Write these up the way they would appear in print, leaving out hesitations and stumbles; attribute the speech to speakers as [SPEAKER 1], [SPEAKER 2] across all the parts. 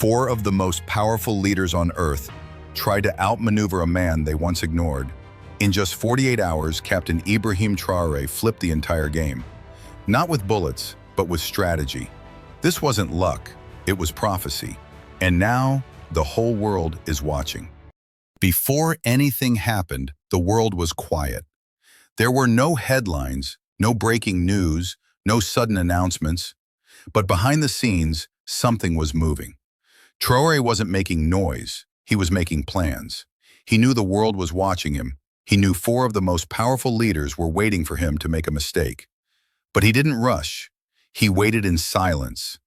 [SPEAKER 1] Four of the most powerful leaders on Earth tried to outmaneuver a man they once ignored. In just 48 hours, Captain Ibrahim Traoré flipped the entire game. Not with bullets, but with strategy. This wasn't luck, it was prophecy. And now, the whole world is watching. Before anything happened, the world was quiet. There were no headlines, no breaking news, no sudden announcements. But behind the scenes, something was moving. Traore wasn't making noise, he was making plans. He knew the world was watching him. He knew four of the most powerful leaders were waiting for him to make a mistake. But he didn't rush. He waited in silence,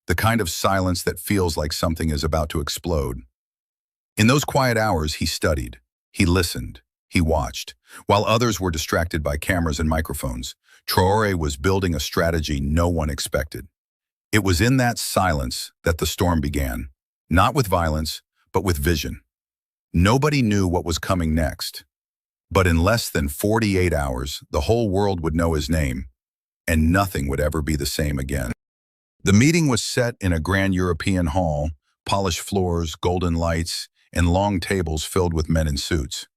[SPEAKER 1] the kind of silence that feels like something is about to explode. In those quiet hours, he studied, he listened, he watched. While others were distracted by cameras and microphones, Traore was building a strategy no one expected. It was in that silence that the storm began, not with violence, but with vision. Nobody knew what was coming next. But in less than 48 hours, the whole world would know his name, and nothing would ever be the same again. The meeting was set in a grand European hall, polished floors, golden lights, and long tables filled with men in suits.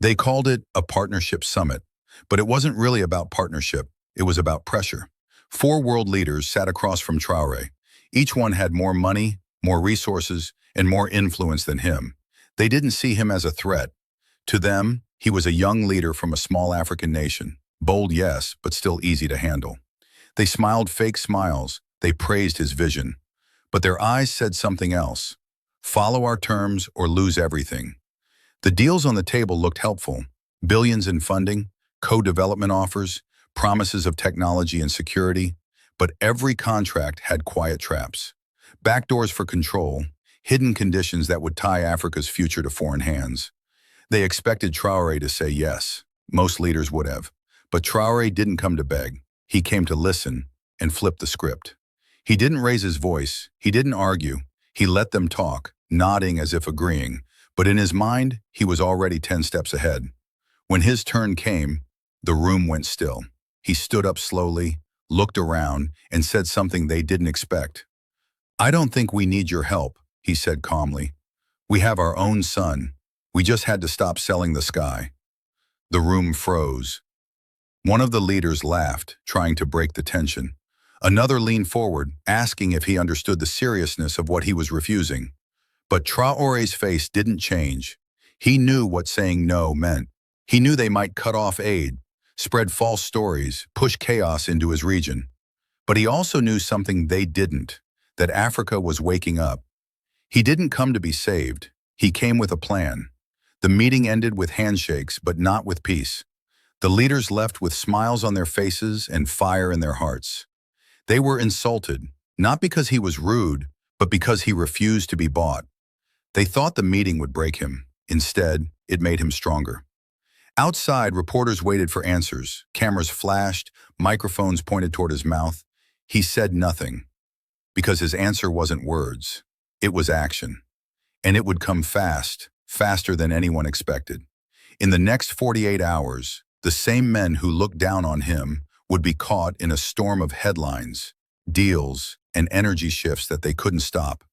[SPEAKER 1] They called it a partnership summit, but it wasn't really about partnership, it was about pressure. Four world leaders sat across from Traore. Each one had more money, more resources, and more influence than him. They didn't see him as a threat. To them, he was a young leader from a small African nation. Bold, yes, but still easy to handle. They smiled fake smiles. They praised his vision. But their eyes said something else. Follow our terms or lose everything. The deals on the table looked helpful. Billions in funding, co-development offers, promises of technology and security. But every contract had quiet traps. Backdoors for control, hidden conditions that would tie Africa's future to foreign hands. They expected Traore to say yes. Most leaders would have. But Traore didn't come to beg. He came to listen and flip the script. He didn't raise his voice. He didn't argue. He let them talk, nodding as if agreeing. But in his mind, he was already 10 steps ahead. When his turn came, the room went still. He stood up slowly, looked around, and said something they didn't expect. "I don't think we need your help," he said calmly. "We have our own sun. We just had to stop selling the sky." The room froze. One of the leaders laughed, trying to break the tension. Another leaned forward, asking if he understood the seriousness of what he was refusing. But Traore's face didn't change. He knew what saying no meant. He knew they might cut off aid, spread false stories, push chaos into his region. But he also knew something they didn't, that Africa was waking up. He didn't come to be saved. He came with a plan. The meeting ended with handshakes, but not with peace. The leaders left with smiles on their faces and fire in their hearts. They were insulted, not because he was rude, but because he refused to be bought. They thought the meeting would break him. Instead, it made him stronger. Outside, reporters waited for answers. Cameras flashed, microphones pointed toward his mouth. He said nothing, because his answer wasn't words. It was action. And it would come fast, faster than anyone expected. In the next 48 hours, the same men who looked down on him would be caught in a storm of headlines, deals, and energy shifts that they couldn't stop.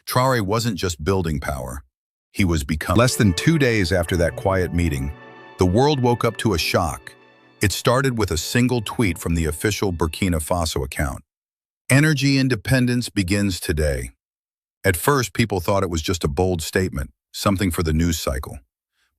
[SPEAKER 1] Traore wasn't just building power. He was becoming. Less than 2 days after that quiet meeting, the world woke up to a shock. It started with a single tweet from the official Burkina Faso account. "Energy independence begins today." At first, people thought it was just a bold statement, something for the news cycle.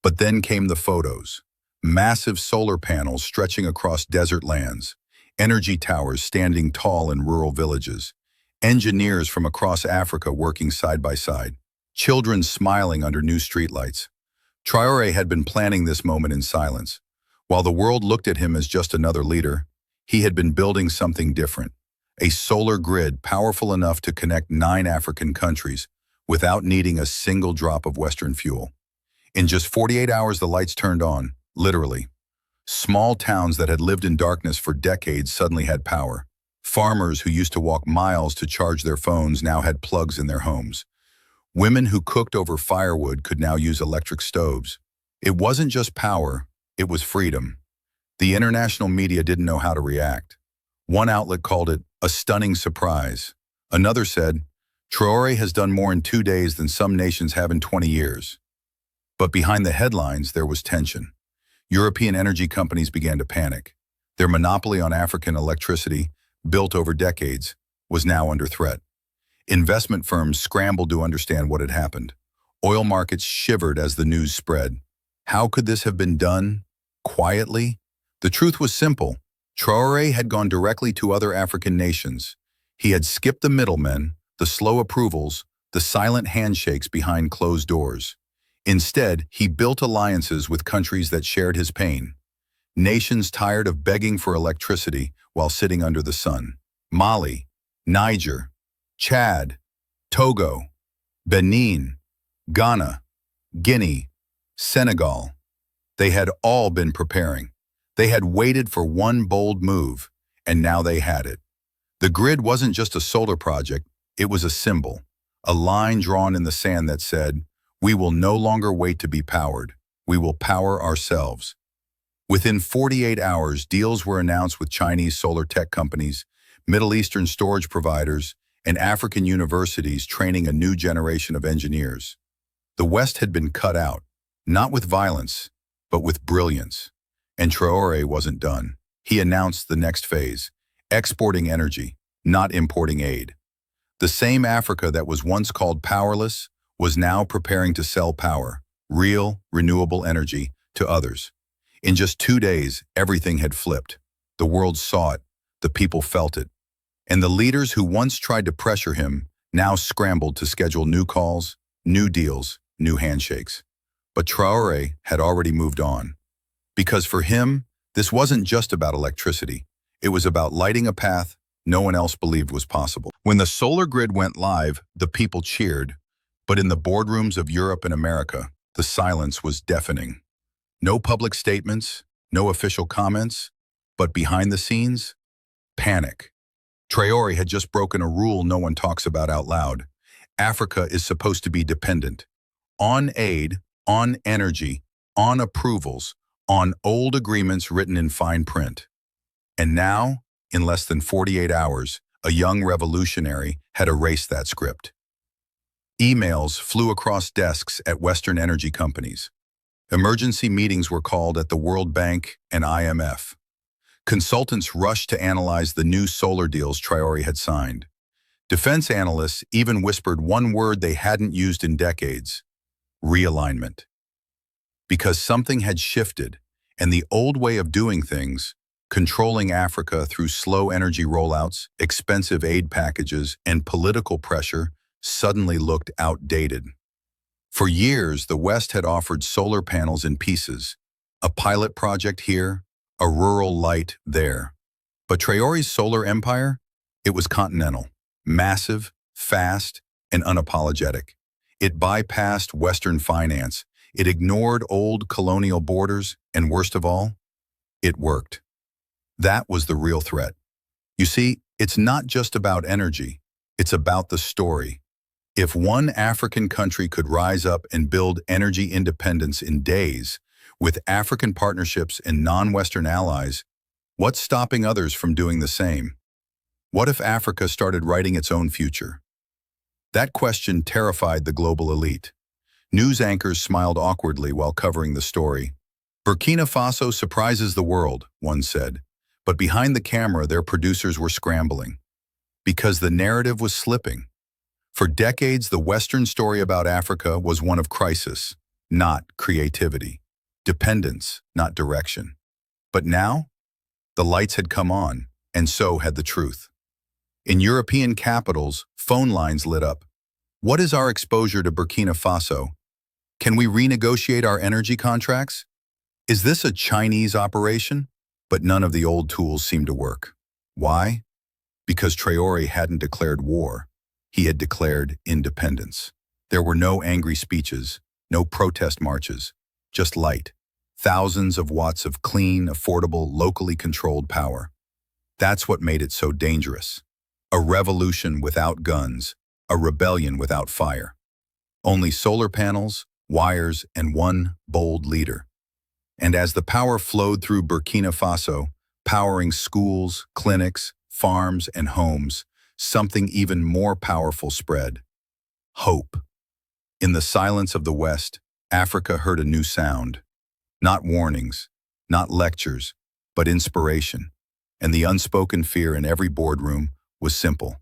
[SPEAKER 1] But then came the photos. Massive solar panels stretching across desert lands, energy towers standing tall in rural villages, engineers from across Africa working side by side, children smiling under new streetlights. Traore had been planning this moment in silence. While the world looked at him as just another leader, he had been building something different. A solar grid powerful enough to connect 9 African countries without needing a single drop of Western fuel. In just 48 hours, the lights turned on, literally. Small towns that had lived in darkness for decades suddenly had power. Farmers who used to walk miles to charge their phones now had plugs in their homes. Women who cooked over firewood could now use electric stoves. It wasn't just power, it was freedom. The international media didn't know how to react. One outlet called it a stunning surprise. Another said, Traore has done more in 2 days than some nations have in 20 years. But behind the headlines, there was tension. European energy companies began to panic. Their monopoly on African electricity, built over decades, was now under threat. Investment firms scrambled to understand what had happened. Oil markets shivered as the news spread. How could this have been done? Quietly? The truth was simple. Traore had gone directly to other African nations. He had skipped the middlemen, the slow approvals, the silent handshakes behind closed doors. Instead, he built alliances with countries that shared his pain. Nations tired of begging for electricity while sitting under the sun. Mali, Niger, Chad, Togo, Benin, Ghana, Guinea, Senegal. They had all been preparing. They had waited for one bold move, and now they had it. The grid wasn't just a solar project, it was a symbol, a line drawn in the sand that said, "We will no longer wait to be powered. We will power ourselves." Within 48 hours, deals were announced with Chinese solar tech companies, Middle Eastern storage providers, and African universities training a new generation of engineers. The West had been cut out, not with violence, but with brilliance. And Traore wasn't done. He announced the next phase, exporting energy, not importing aid. The same Africa that was once called powerless was now preparing to sell power, real, renewable energy, to others. In just 2 days, everything had flipped. The world saw it, the people felt it. And the leaders who once tried to pressure him now scrambled to schedule new calls, new deals, new handshakes. But Traore had already moved on. Because for him, this wasn't just about electricity. It was about lighting a path no one else believed was possible. When the solar grid went live, the people cheered. But in the boardrooms of Europe and America, the silence was deafening. No public statements, no official comments, but behind the scenes, panic. Traore had just broken a rule no one talks about out loud. Africa is supposed to be dependent on aid, on energy, on approvals, on old agreements written in fine print. And now, in less than 48 hours, a young revolutionary had erased that script. Emails flew across desks at Western energy companies. Emergency meetings were called at the World Bank and IMF. Consultants rushed to analyze the new solar deals Traore had signed. Defense analysts even whispered one word they hadn't used in decades: realignment. Because something had shifted, and the old way of doing things, controlling Africa through slow energy rollouts, expensive aid packages, and political pressure, suddenly looked outdated. For years, the West had offered solar panels in pieces, a pilot project here, a rural light there. But Traore's solar empire? It was continental, massive, fast, and unapologetic. It bypassed Western finance. It ignored old colonial borders, and worst of all, it worked. That was the real threat. You see, it's not just about energy, it's about the story. If one African country could rise up and build energy independence in days, with African partnerships and non-Western allies, what's stopping others from doing the same? What if Africa started writing its own future? That question terrified the global elite. News anchors smiled awkwardly while covering the story. Burkina Faso surprises the world, one said, but behind the camera their producers were scrambling. Because the narrative was slipping. For decades, the Western story about Africa was one of crisis, not creativity. Dependence, not direction. But now, the lights had come on, and so had the truth. In European capitals, phone lines lit up. What is our exposure to Burkina Faso? Can we renegotiate our energy contracts? Is this a Chinese operation? But none of the old tools seemed to work. Why? Because Traore hadn't declared war. He had declared independence. There were no angry speeches, no protest marches, just light. Thousands of watts of clean, affordable, locally controlled power. That's what made it so dangerous. A revolution without guns, a rebellion without fire. Only solar panels, wires, and one bold leader. And as the power flowed through Burkina Faso, powering schools, clinics, farms, and homes, something even more powerful spread: hope. In the silence of the West, Africa heard a new sound. Not warnings, not lectures, but inspiration. And the unspoken fear in every boardroom was simple.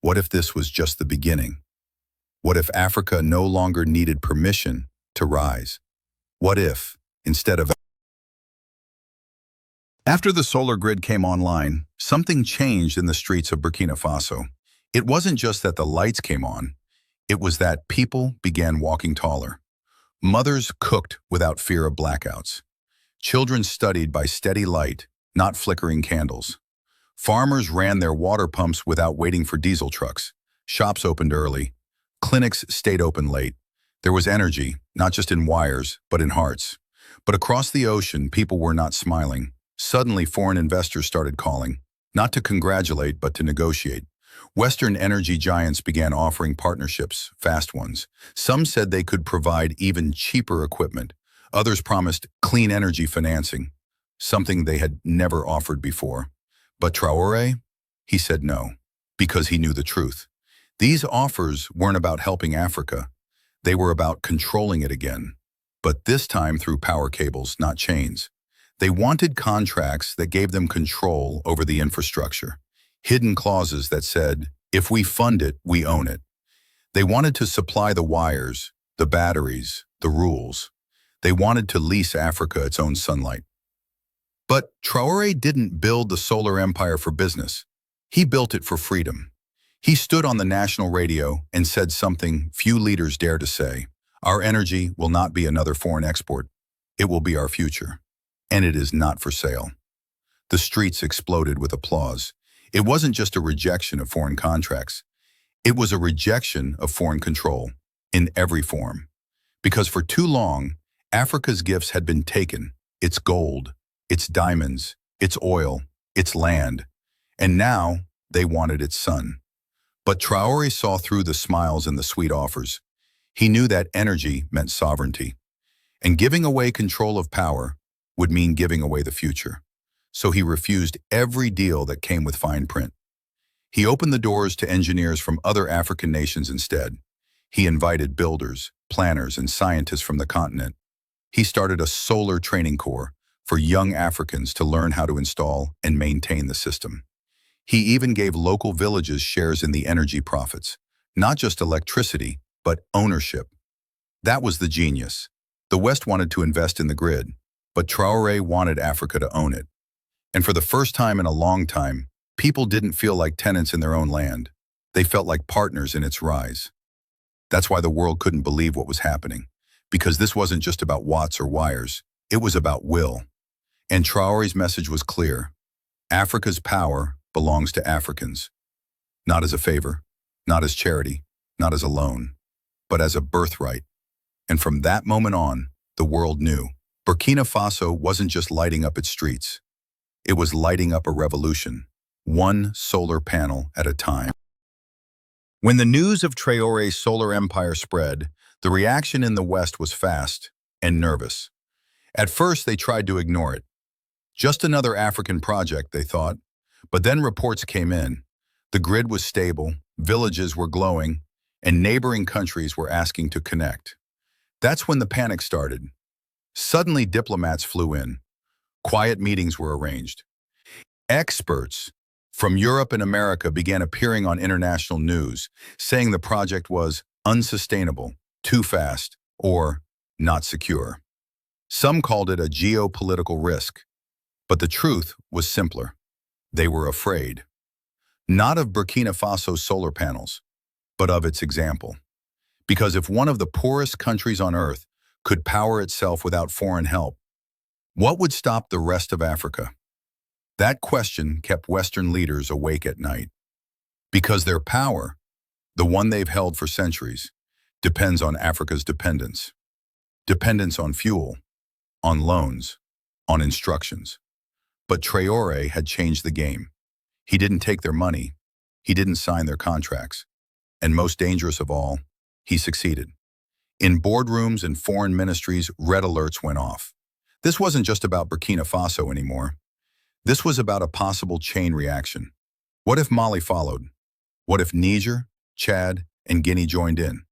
[SPEAKER 1] What if this was just the beginning? What if Africa no longer needed permission to rise? What if, instead of... After the solar grid came online, something changed in the streets of Burkina Faso. It wasn't just that the lights came on, it was that people began walking taller. Mothers cooked without fear of blackouts. Children studied by steady light, not flickering candles. Farmers ran their water pumps without waiting for diesel trucks. Shops opened early. Clinics stayed open late. There was energy, not just in wires, but in hearts. But across the ocean, people were not smiling. Suddenly, foreign investors started calling, not to congratulate, but to negotiate. Western energy giants began offering partnerships, fast ones. Some said they could provide even cheaper equipment. Others promised clean energy financing, something they had never offered before. But Traore, he said no, because he knew the truth. These offers weren't about helping Africa. They were about controlling it again. But this time through power cables, not chains. They wanted contracts that gave them control over the infrastructure. Hidden clauses that said, if we fund it, we own it. They wanted to supply the wires, the batteries, the rules. They wanted to lease Africa its own sunlight. But Traore didn't build the solar empire for business. He built it for freedom. He stood on the national radio and said something few leaders dare to say. Our energy will not be another foreign export. It will be our future. And it is not for sale. The streets exploded with applause. It wasn't just a rejection of foreign contracts. It was a rejection of foreign control in every form. Because for too long, Africa's gifts had been taken, its gold, its diamonds, its oil, its land, and now they wanted its sun. But Traore saw through the smiles and the sweet offers. He knew that energy meant sovereignty, and giving away control of power would mean giving away the future. So he refused every deal that came with fine print. He opened the doors to engineers from other African nations instead. He invited builders, planners, and scientists from the continent. He started a solar training corps for young Africans to learn how to install and maintain the system. He even gave local villages shares in the energy profits, not just electricity, but ownership. That was the genius. The West wanted to invest in the grid, but Traore wanted Africa to own it. And for the first time in a long time, people didn't feel like tenants in their own land. They felt like partners in its rise. That's why the world couldn't believe what was happening, because this wasn't just about watts or wires, it was about will. And Traore's message was clear. Africa's power belongs to Africans, not as a favor, not as charity, not as a loan, but as a birthright. And from that moment on, the world knew. Burkina Faso wasn't just lighting up its streets. It was lighting up a revolution, one solar panel at a time. When the news of Traore's solar empire spread, the reaction in the West was fast and nervous. At first, they tried to ignore it. Just another African project, they thought. But then reports came in. The grid was stable, villages were glowing, and neighboring countries were asking to connect. That's when the panic started. Suddenly, diplomats flew in. Quiet meetings were arranged. Experts from Europe and America began appearing on international news, saying the project was unsustainable, too fast, or not secure. Some called it a geopolitical risk, but the truth was simpler. They were afraid. Not of Burkina Faso's solar panels, but of its example. Because if one of the poorest countries on earth could power itself without foreign help, what would stop the rest of Africa? That question kept Western leaders awake at night. Because their power, the one they've held for centuries, depends on Africa's dependence. Dependence on fuel, on loans, on instructions. But Traore had changed the game. He didn't take their money. He didn't sign their contracts. And most dangerous of all, he succeeded. In boardrooms and foreign ministries, red alerts went off. This wasn't just about Burkina Faso anymore. This was about a possible chain reaction. What if Mali followed? What if Niger, Chad, and Guinea joined in?